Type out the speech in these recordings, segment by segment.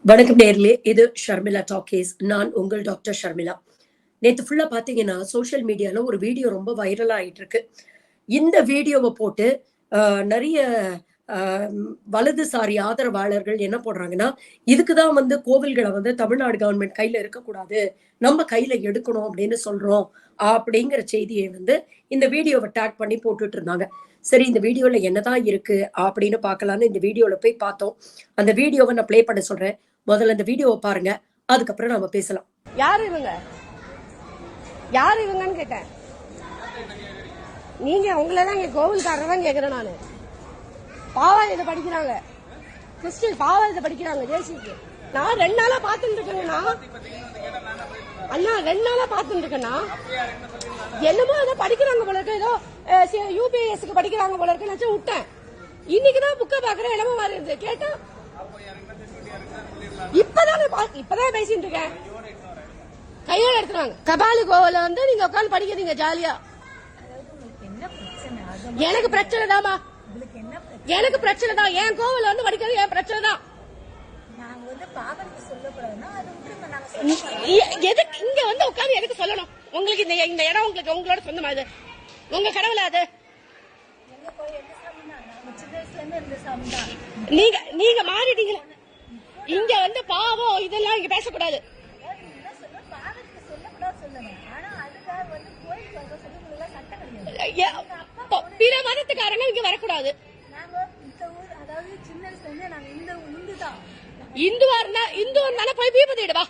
வணக்கம் நேர்களே, இது ஷர்மிளா டாக்கீஸ். நான் உங்கள் டாக்டர் ஷர்மிளா. நேத்து ஃபுல்லா பாத்தீங்கன்னா, சோசியல் மீடியால ஒரு வீடியோ ரொம்ப வைரல் ஆயிட்டு இருக்கு. இந்த வீடியோவ போட்டு அ நெறைய அ வலதுசாரி ஆதரவாளர்கள் என்ன போடுறாங்கன்னா, இதுக்கு தான் வந்து கோவில்கள வந்து தமிழ்நாடு கவர்ன்மெண்ட் கையில இருக்கக்கூடாது. நம்ம கையில எடுக்கணும் அப்படின்னு சொல்றோம். அப்படிங்கிற செய்திய வந்து இந்த வீடியோவ டேக் பண்ணி போட்டுட்டு இருந்தாங்க. சரி, இந்த வீடியோல என்னதான் இருக்கு அப்படின்னு பார்க்கலான்னு இந்த வீடியோல போய் பார்த்தோம். அந்த வீடியோவ நான் ப்ளே பண்ண சொல்றேன். முதல்ல இந்த வீடியோவ பாருங்க. அதுக்கப்புறம் நாம பேசலாம். யார் இவங்க? யார் இவங்கன்னு கேட்டேன். நீங்க உங்களதான் இங்க கோவில்காரர் தான் கேக்குறேன் நானு. பாவாயத்தை படிக்கிறாங்க, கிறிஸ்டின் பாவாயத்தை படிக்கிறாங்க தேசிக்கு. நான் 2 நாளா பாத்துட்டு இருக்கேங்கண்ணா. அண்ணா 2 நாளா பாத்துட்டு இருக்கேன்னா என்னமோ ஏதோ படிக்கிறாங்க போல இருக்கு, ஏதோ யூபிஎஸ்க்கு படிக்கிறாங்க போல இருக்கு நினைச்சு விட்டேன். இன்னைக்குதான் புக்க பாக்குறேன், என்னமோ மாதிரி இருந்து கேட்டா இப்பதான் பேசிட்டு இருக்கேன். கையோட எடுத்துறாங்க. கபாலி கோவில வந்து நீங்க உட்காந்து படிக்கிறீங்க ஜாலியா. எனக்கு பிரச்சனை தாமா, எனக்கு பிரச்சனை தான். என் கோவில வந்து படிக்கிறது என் பிரச்சனை தான். எதுக்கு இங்க வந்து உட்காந்து எதுக்கு சொல்லணும்? உங்களுக்கு இந்த இடம் உங்களுக்கு உங்களோட சொந்தமா? அது உங்க கடவுளா? அது நீங்க மாறிட்டீங்களா? இங்க வந்து பாவம் இதெல்லாம் இங்க பேசக்கூடாது. பிற மதத்துக்காரங்க இங்க வரக்கூடாது. இந்துவா இருந்தா இந்து தானே, போய் வீபதிடுவா.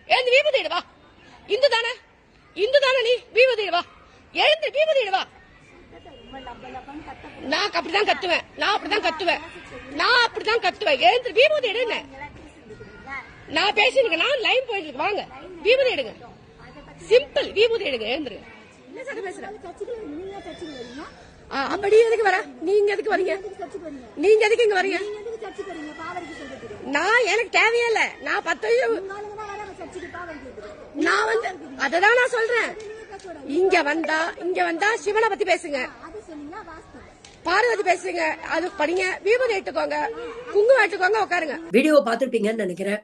எழுந்து வீபதிடுவா. இந்து தானே, இந்து தானே, நீ வீபதிடுவா. எழுந்து வீபதிடுவா. நான் அப்படிதான் கத்துவேன், நான் அப்படிதான் கத்துவேன், நான் அப்படிதான் கத்துவேன். எழுந்து வீபதி எடுங்க. நான் பேசிருக்கேன், நான் லைன் போயிட்டு இருக்கு. வாங்க வீபதி எடுங்க. சிம்பிள், வீபதி எடுங்க. எழுந்துருங்க. அப்படி எதுக்கு வர? நீங்க எதுக்கு வரீங்க? நீங்க எதுக்கு இங்க வரீங்க? நான் எனக்கு தேவையே இல்ல. நான் 10 நான் வந்து அததான் நான் சொல்றேன். இங்க வந்தா சிவனை பத்தி பேசுங்க, பார்வதி பேசுங்க, அது படிங்க, வீபதி எடுத்துக்கோங்க, குங்குமம் எடுத்துக்கோங்க, உட்காருங்க. வீடியோ பாத்துருப்பீங்கன்னு நினைக்கிறேன்.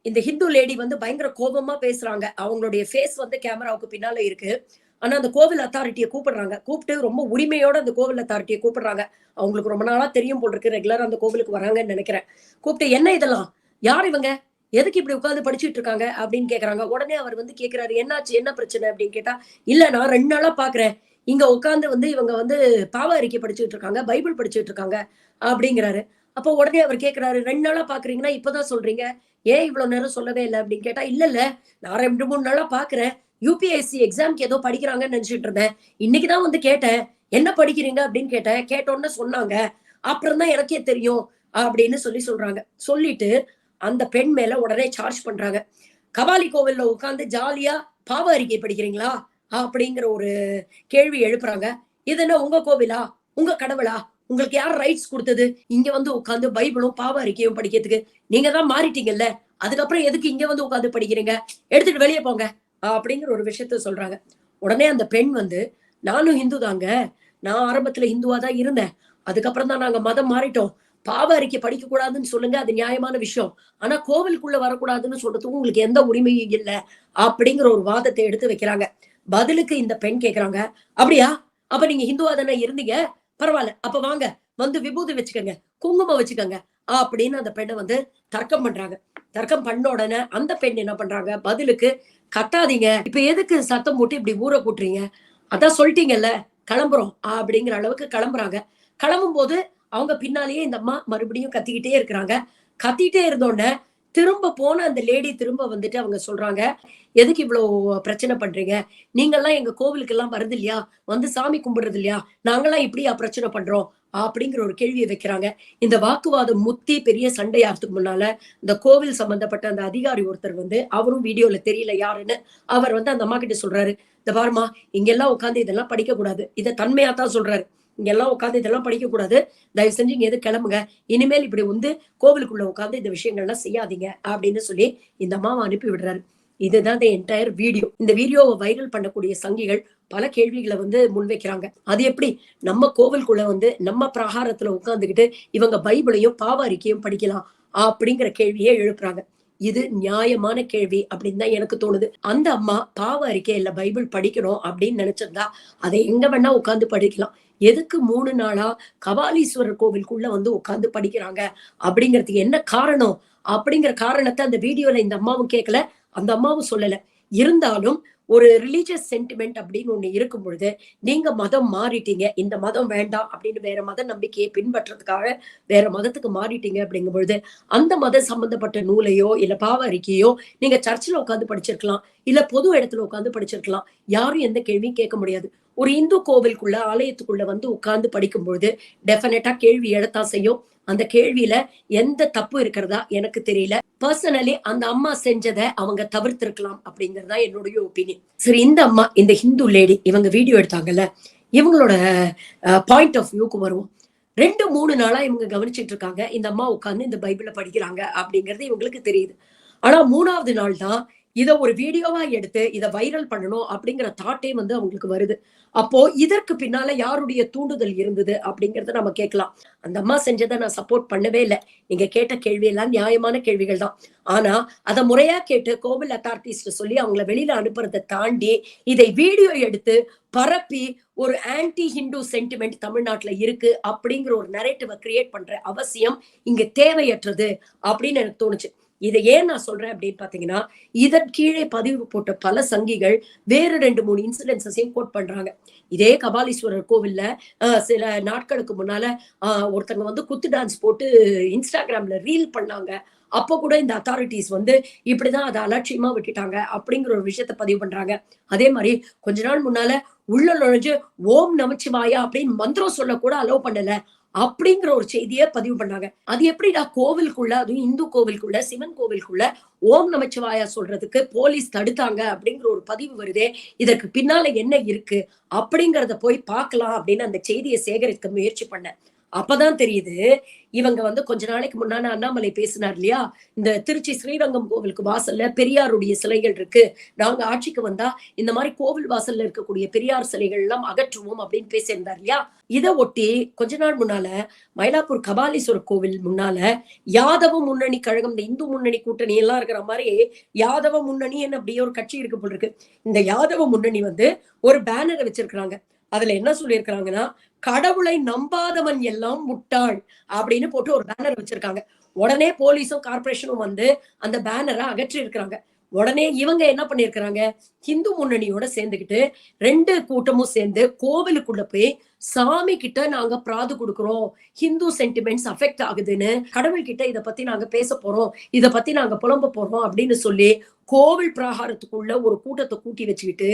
இந்த ஹிந்து லேடி வந்து பயங்கர கோபமா பேசுறாங்க. அவங்களுடைய ஃபேஸ் வந்து கேமராவுக்கு பின்னால இருக்கு. ஆனா அந்த கோவில் அத்தாரிட்டியை கூப்பிடுறாங்க. கூப்பிட்டு ரொம்ப உரிமையோட அந்த கோவில் அத்தாரிட்டியை கூப்பிடுறாங்க. அவங்களுக்கு ரொம்ப நாளா தெரியும் போல் இருக்கு, ரெகுலரா அந்த கோவிலுக்கு வராங்கன்னு நினைக்கிறேன். கூப்பிட்டு என்ன இதெல்லாம், யார் இவங்க, எதுக்கு இப்படி உட்காந்து படிச்சுட்டு இருக்காங்க அப்படின்னு கேக்குறாங்க. உடனே அவர் வந்து கேக்குறாரு, என்னாச்சு, என்ன பிரச்சனை அப்படின்னு கேட்டா, இல்ல நான் 2 நாளா பாக்குறேன், இங்க உட்காந்து வந்து இவங்க வந்து பாவ அறிக்கை படிச்சுட்டு இருக்காங்க, பைபிள் படிச்சுட்டு இருக்காங்க அப்படிங்கிறாரு. அப்போ உடனே அவர் கேக்குறாரு, 2 நாளா பாக்குறீங்கன்னா இப்பதான் சொல்றீங்க, ஏன் இவ்வளவு நேரம் சொல்லவே இல்லை அப்படின்னு கேட்டா, இல்ல நான் 2-3 நாளா பாக்குறேன், யூபிஎஸ்சி எக்ஸாம்க்கு ஏதோ படிக்கிறாங்கன்னு நினைச்சிட்டு இருந்தேன். இன்னைக்குதான் வந்து கேட்டேன், என்ன படிக்கிறீங்க அப்படின்னு கேட்டேன். கேட்டோன்னு சொன்னாங்க, அப்புறம் தான் எனக்கே தெரியும் அப்படின்னு சொல்றாங்க. சொல்லிட்டு அந்த பெண் மேல உடனே சார்ஜ் பண்றாங்க. கபாலி கோவில்ல உட்கார்ந்து ஜாலியா பாவ அறிக்கை படிக்கிறீங்களா அப்படிங்கிற ஒரு கேள்வி எழுப்புறாங்க. இது என்ன உங்க கோவிலா, உங்க கடவுளா, உங்களுக்கு யார் ரைட்ஸ் கொடுத்தது இங்க வந்து உட்காந்து பைபிளும் பாவ அறிக்கையும் படிக்கிறதுக்கு? நீங்க தான் மாறிட்டீங்கல்ல, அதுக்கப்புறம் எதுக்கு இங்க வந்து உட்காந்து படிக்கிறீங்க, எடுத்துட்டு வெளியே போங்க அப்படிங்கிற ஒரு விஷயத்த சொல்றாங்க. உடனே அந்த பெண் வந்து, நானும் ஹிந்து தாங்க, நான் ஆரம்பத்துல ஹிந்துவா தான் இருந்தேன், அதுக்கப்புறம் தான் நாங்க மதம் மாறிட்டோம், பாவ அறிக்கை படிக்க கூடாதுன்னு சொல்லுங்க, அது நியாயமான விஷயம், ஆனா கோவிலுக்குள்ள வரக்கூடாதுன்னு சொல்றதுக்கு உங்களுக்கு எந்த உரிமையும் இல்ல அப்படிங்கிற ஒரு வாதத்தை எடுத்து வைக்கிறாங்க. பதிலுக்கு இந்த பெண் கேக்குறாங்க, அப்படியா, அப்ப நீங்க ஹிந்துவா தானே இருந்தீங்க, பரவாயில்ல, அப்ப வாங்க வந்து விபூதி வச்சுக்கோங்க, குங்குமம் வச்சுக்கோங்க அப்படின்னு அந்த பெண்ணை வந்து தர்க்கம் பண்றாங்க. தர்க்கம் பண்ண உடனே அந்த பெண் என்ன பண்றாங்க, பதிலுக்கு, கத்தாதீங்க, இப்ப எதுக்கு சத்தம் போட்டு இப்படி ஊரை கூட்டுறீங்க, அதான் சொல்லிட்டீங்கல்ல கிளம்புறோம் அப்படிங்கிற அளவுக்கு கிளம்புறாங்க. கிளம்பும் போது அவங்க பின்னாலேயே இந்த அம்மா மறுபடியும் கத்திக்கிட்டே இருக்கிறாங்க. கத்திட்டே இருந்தோடனே திரும்ப போன அந்த லேடி திரும்ப வந்துட்டு அவங்க சொல்றாங்க, எதுக்கு இவ்வளவு பிரச்சனை பண்றீங்க, நீங்கெல்லாம் எங்க கோவிலுக்கு எல்லாம் வருது இல்லையா, வந்து சாமி கும்பிடுறது இல்லையா, நாங்கெல்லாம் இப்படியா பிரச்சனை பண்றோம் அப்படிங்கிற ஒரு கேள்வியை வைக்கிறாங்க. இந்த வாக்குவாதம் முத்தி பெரிய சண்டையாகிறதுக்கு முன்னால இந்த கோவில் சம்பந்தப்பட்ட அந்த அதிகாரி ஒருத்தர் வந்து, அவரும் வீடியோல தெரியல யாருன்னு, அவர் வந்து அந்த அம்மா கிட்ட சொல்றாரு, இந்த பாருமா, இங்கெல்லாம் உட்காந்து இதெல்லாம் படிக்க கூடாது, இதை தன்மையா தான் சொல்றாரு, இங்கெல்லாம் உட்காந்து இதெல்லாம் படிக்க கூடாது, தயவு செஞ்சு இங்க எது கிளம்புங்க, இனிமேல் இப்படி வந்து கோவிலுக்குள்ள உட்காந்து இந்த விஷயங்கள்லாம் செய்யாதீங்க அப்படின்னு சொல்லி இந்த அம்மாவை அனுப்பி விடுறாரு. இதுதான் என்டையர் வீடியோ. இந்த வீடியோவை வைரல் பண்ணக்கூடிய சங்கிகள் பல கேள்விகளை வந்து முன்வைக்கிறாங்க. அது எப்படி நம்ம கோவிலுக்குள்ள வந்து நம்ம பிரகாரத்துல உட்கார்ந்துகிட்டு இவங்க பைபிளையும் பாவ அறிக்கையும் படிக்கலாம் அப்படிங்கிற கேள்வியை எழுப்புறாங்க. இது நியாயமான கேள்வி அப்படின்னு தான் எனக்கு தோணுது. அந்த அம்மா பாவ அறிக்கை இல்ல பைபிள் படிக்கணும் அப்படின்னு நினைச்சிருந்தா அதை எங்க வேணா உட்கார்ந்து படிக்கலாம். எதுக்கு 3 நாளா கபாலீஸ்வரர் கோவிலுக்குள்ள வந்து உட்கார்ந்து படிக்கிறாங்க அப்படிங்கிறதுக்கு என்ன காரணம் அப்படிங்கிற காரணத்தை அந்த வீடியோல இந்த அம்மாவும் கேட்கல, அந்த அம்மாவும் சொல்லல. இருந்தாலும் ஒரு ரிலிஜியஸ் சென்டிமெண்ட் அப்படின்னு ஒண்ணு இருக்கும் பொழுது, நீங்க மதம் மாறிட்டீங்க. இந்த மதம் வேண்டாம் அப்படின்னு வேற மத நம்பிக்கையை பின்பற்றதுக்காக வேற மதத்துக்கு மாறிட்டீங்க அப்படிங்கும் பொழுது, அந்த மதம் சம்பந்தப்பட்ட நூலையோ, இல்ல பாவ அறிக்கையோ நீங்க சர்ச்சுல உட்கார்ந்து படிச்சிருக்கலாம். இல்ல பொது இடத்துல உட்கார்ந்து படிச்சிருக்கலாம். யாரும் எந்த கேள்வியும் கேட்க முடியாது. ஒரு இந்து கோவிலுக்குள்ள, ஆலயத்துக்குள்ள வந்து உட்கார்ந்து படிக்கும்பொழுது, டெஃபினட்டா கேள்வி எழத்தான் செய்யும். அந்த கேள்வியில எந்த தப்பு இருக்கிறதா எனக்கு தெரியல. பர்சனலி அந்த அம்மா செஞ்சத அவங்க தவிர்த்திருக்கலாம் அப்படிங்கறதா என்னுடைய ஒப்பீனியன். சரி, இந்த அம்மா, இந்த ஹிந்து லேடி இவங்க வீடியோ எடுத்தாங்கல்ல, இவங்களோட பாயிண்ட் ஆஃப் வியூக்கு வருவோம். 2, 3 நாளா இவங்க கவனிச்சிட்டு இருக்காங்க. இந்த அம்மா உட்கார்ந்து இந்த பைபிள படிக்கிறாங்க அப்படிங்கிறது இவங்களுக்கு தெரியுது. ஆனா 3வது நாள் தான் இத ஒரு வீடியோவா எடுத்து இத வைரல் பண்ணணும் அப்படிங்கிற தாட்டே வந்து அவங்களுக்கு வருது. அப்போ இதற்கு பின்னால யாருடைய தூண்டுதல் இருந்தது அப்படிங்கறத நம்ம கேட்கலாம். அந்த அம்மா செஞ்சதை நான் சப்போர்ட் பண்ணவே இல்ல. நீங்க கேட்ட கேள்வி எல்லாம் நியாயமான கேள்விகள் தான். ஆனா அத முறையா கேட்டு கோவில் அத்தாரிட்டிஸ்ட சொல்லி அவங்கள வெளியில அனுப்புறதை தாண்டி இதை வீடியோ எடுத்து பரப்பி ஒரு ஆன்டி ஹிந்து சென்டிமெண்ட் தமிழ்நாட்டுல இருக்கு அப்படிங்கிற ஒரு நரேட்டிவ கிரியேட் பண்ற அவசியம் இங்க தேவையற்றது அப்படின்னு எனக்கு தோணுச்சு. இதை ஏன் நான் சொல்றேன் அப்படின்னு பாத்தீங்கன்னா, இதன் கீழே பதிவு போட்ட பல சங்கிகள் வேற 2, 3 இன்சிடென்ட்ஸையும் கோட் பண்றாங்க. இதே கபாலீஸ்வரர் கோவில்ல சில நாட்களுக்கு முன்னால ஒருத்தங்க வந்து குத்து டான்ஸ் போட்டு இன்ஸ்டாகிராம்ல ரீல் பண்ணாங்க. அப்போ கூட இந்த அத்தாரிட்டிஸ் வந்து இப்படிதான் அதை அலட்சியமா விட்டுட்டாங்க அப்படிங்கிற ஒரு விஷயத்த பதிவு பண்றாங்க. அதே மாதிரி கொஞ்ச நாள் முன்னால உள்ள நுழைஞ்சு ஓம் நமச்சிவாயா அப்படின்னு மந்திரம் சொல்ல கூட அலோவ் பண்ணல அப்படிங்கிற ஒரு செய்தியை பதிவு பண்ணாங்க. அது எப்படிடா கோவிலுக்குள்ள, அதுவும் இந்து கோவிலுக்குள்ள, சிவன் கோவிலுக்குள்ள ஓம் நமச்சிவாயா சொல்றதுக்கு போலீஸ் தடுத்தாங்க அப்படிங்கிற ஒரு பதிவு வருதே, இதற்கு பின்னால என்ன இருக்கு அப்படிங்கறத போய் பார்க்கலாம் அப்படின்னு அந்த செய்தியை சேகரிக்க முயற்சி பண்ணேன். அப்பதான் தெரியுது, இவங்க வந்து கொஞ்ச நாளைக்கு முன்னாடி அண்ணாமலை பேசினார் இல்லையா, இந்த திருச்சி ஸ்ரீரங்கம் கோவிலுக்கு வாசல்ல பெரியாருடைய சிலைகள் இருக்கு, நாங்க ஆட்சிக்கு வந்தா இந்த மாதிரி கோவில் வாசல்ல இருக்கக்கூடிய பெரியார் சிலைகள் எல்லாம் அகற்றுவோம் அப்படின்னு பேசியிருந்தார் இல்லையா. இதை ஒட்டி கொஞ்ச நாள் முன்னால மயிலாப்பூர் கபாலீஸ்வரர் கோவில் முன்னால யாதவ முன்னணி கழகம், இந்த இந்து முன்னணி கூட்டணி எல்லாம் இருக்கிற மாதிரி யாதவ முன்னணின்னு அப்படியே ஒரு கட்சி இருக்கு போல இருக்கு. இந்த யாதவ முன்னணி வந்து ஒரு பேனரை வச்சிருக்கிறாங்க. அதுல என்ன சொல்லியிருக்கிறாங்கன்னா, கடவுளை நம்பாதவன் எல்லாம் முட்டாள் அப்படின்னு போட்டு ஒரு பேனர் வச்சிருக்காங்க. உடனே போலீஸும் கார்பரேஷனும் வந்து அந்த பேனரை அகற்றி இருக்கிறாங்க. உடனே இவங்க என்ன பண்ணிருக்கிறாங்க, ஹிந்து முன்னணியோட சேர்ந்துகிட்டு 2 கூட்டமும் சேர்ந்து கோவிலுக்குள்ள போய் சாமி கிட்ட நாங்க பிராது கொடுக்கிறோம், ஹிந்து சென்டிமெண்ட்ஸ் அஃபெக்ட் ஆகுதுன்னு, கடவுள் கிட்ட இத பத்தி நாங்க பேச போறோம், இத பத்தி நாங்க புலம்ப போறோம் அப்படின்னு சொல்லி கோவில் பிரகாரத்துக்குள்ள ஒரு கூட்டத்தை கூட்டி வச்சுக்கிட்டு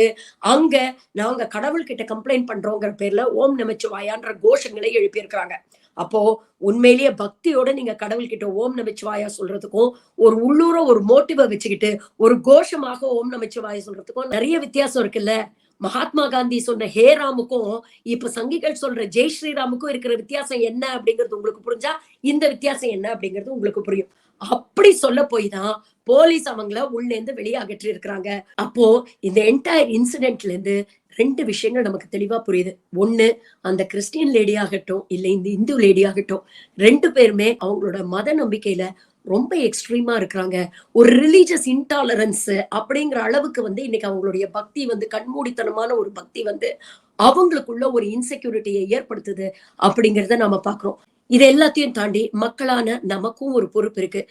அங்க நாங்க கடவுள் கிட்ட கம்ப்ளைண்ட் பண்றோங்கிற பேர்ல ஓம் நமச்சிவாயான்ற கோஷங்களை எழுப்பியிருக்கிறாங்க. அப்போ உண்மையிலேயே பக்தியோட நீங்க கடவுள் கிட்ட ஓம் நமச்சிவாயா சொல்றதுக்கும் ஒரு உள்ளூர ஒரு மோட்டிவ வச்சுக்கிட்டு ஒரு கோஷமாக ஓம் நமச்சிவாயா சொல்றதுக்கும் நிறைய வித்தியாசம் இருக்குல்ல. மகாத்மா காந்தி சொன்ன ஹே ராமுக்கும் இப்ப சங்கிகள் சொல்ற ஜெய் ஸ்ரீராமுக்கும் இருக்கிற வித்தியாசம் என்ன அப்படிங்கிறது உங்களுக்கு புரிஞ்சா இந்த வித்தியாசம் என்ன அப்படிங்கிறது உங்களுக்கு புரியும். அப்படி சொல்ல போய் தான் போலீஸ் அவங்கள உள்ள இருந்து வெளியே அகற்றி இருக்கிறாங்க. அப்போ இந்த என்டையர் இன்சிடென்ட்ல இருந்து 2 விஷயங்கள் நமக்கு தெளிவா புரியுது. ஒண்ணு, அந்த கிறிஸ்டியன் லேடி ஆகட்டும், இல்ல இந்த இந்து லேடி ஆகட்டும், 2 பேருமே அவங்களோட மத நம்பிக்கையில ரொம்ப எக்ஸ்ட்ரீமா இருக்கிறாங்க. ஒரு ரிலீஜியஸ் இன்டாலரன்ஸ் அப்படிங்கிற அளவுக்கு வந்து இன்னைக்கு அவங்களுடைய பக்தி வந்து கண்மூடித்தனமான ஒரு பக்தி வந்து அவங்களுக்குள்ள ஒரு இன்செக்யூரிட்டியை ஏற்படுத்துது அப்படிங்கறத நாம பாக்குறோம். இது எல்லாத்தையும் தாண்டி மக்களான நமக்கும் ஒரு பொறுப்பு இருக்கு.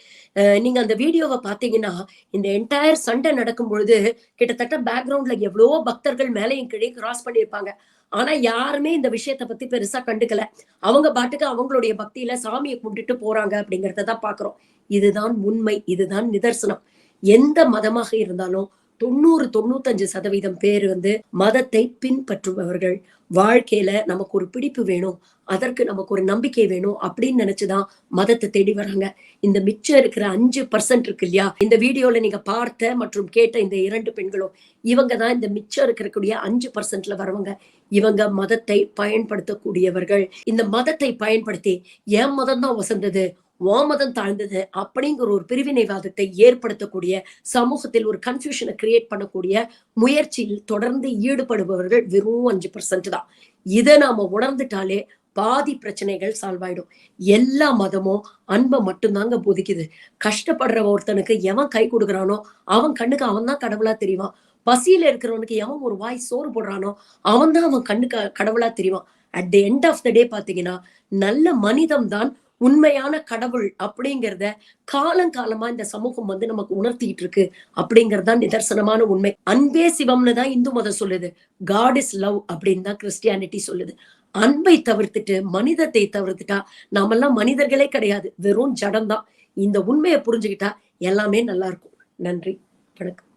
நீங்க அந்த வீடியோவை பாத்தீங்கன்னா, இந்த என்டையர் சண்டை நடக்கும் பொழுது கிட்டத்தட்ட பேக்ரவுண்ட்ல எவ்வளவோ பக்தர்கள் மேலையும் கீழே கிராஸ் பண்ணியிருப்பாங்க. ஆனா யாருமே இந்த விஷயத்த பத்தி பெருசா கண்டுக்கல. அவங்க பாட்டுக்கு அவங்களுடைய பக்தியில சாமியை கும்பிட்டுட்டு போறாங்க அப்படிங்கறத தான் பாக்குறோம். இதுதான் உண்மை, இதுதான் நிதர்சனம். எந்த மதமாக இருந்தாலும் 90, 95% பேர் வந்து மதத்தை பின்பற்றுபவர்கள். வாழ்க்கையில நமக்கு ஒரு பிடிப்பு வேணும், அதற்கு நமக்கு ஒரு நம்பிக்கை வேணும் அப்படின்னு நினைச்சுதான் மதத்தை தேடி வராங்க. இந்த மிச்சம் இருக்கிற 5% இருக்கு இல்லையா, இந்த வீடியோல நீங்க பார்த்த மற்றும் கேட்ட இந்த 2 பெண்களும் இவங்க தான் இந்த மிச்சம் இருக்கக்கூடிய 5%ல வரவங்க. இவங்க மதத்தை பயன்படுத்தக்கூடியவர்கள். இந்த மதத்தை பயன்படுத்தி என் மதம் தான் வசந்தது, உன் மதம் தாழ்ந்தது அப்படிங்கிற ஒரு பிரிவினைவாதத்தை ஏற்படுத்தக்கூடிய, சமூகத்தில் ஒரு கன்ஃபியூஷனை கிரியேட் பண்ணக்கூடிய முயற்சியில் தொடர்ந்து ஈடுபடுபவர்கள் வெறும் 5% தான். இதை நாம உணர்ந்துட்டாலே பாதி பிரச்சனைகள் சால்வ் ஆயிடும். எல்லா மதமும் அன்பை மட்டும்தாங்க போதிக்குது. கஷ்டப்படுற ஒருத்தனுக்கு எவன் கை கொடுக்குறானோ அவன் கண்ணுக்கு அவன் தான் கடவுளா தெரிவான். பசியில இருக்கிறவனுக்கு எவன் ஒரு வாய் சோறு போடுறானோ அவன் தான் அவன் கண்ணுக்கு கடவுளா தெரிவான். At the end of the day பாத்தீங்கன்னா நல்ல மனிதம் தான் உண்மையான கடவுள் அப்படிங்கிறத காலங்காலமா இந்த சமூகம் வந்து நமக்கு உணர்த்திட்டு இருக்கு அப்படிங்கறதுதான் நிதர்சனமான உண்மை. அன்பே சிவம்னு தான் இந்து மதம் சொல்லுது. காட் இஸ் லவ் அப்படின்னு தான் கிறிஸ்டியானிட்டி சொல்லுது. அன்பை தவிர்த்துட்டு மனிதத்தை தவிர்த்துட்டா நாமெல்லாம் மனிதர்களே கிடையாது, வெறும் ஜடம்தான். இந்த உண்மையை புரிஞ்சுக்கிட்டா எல்லாமே நல்லா இருக்கும். நன்றி, வணக்கம்.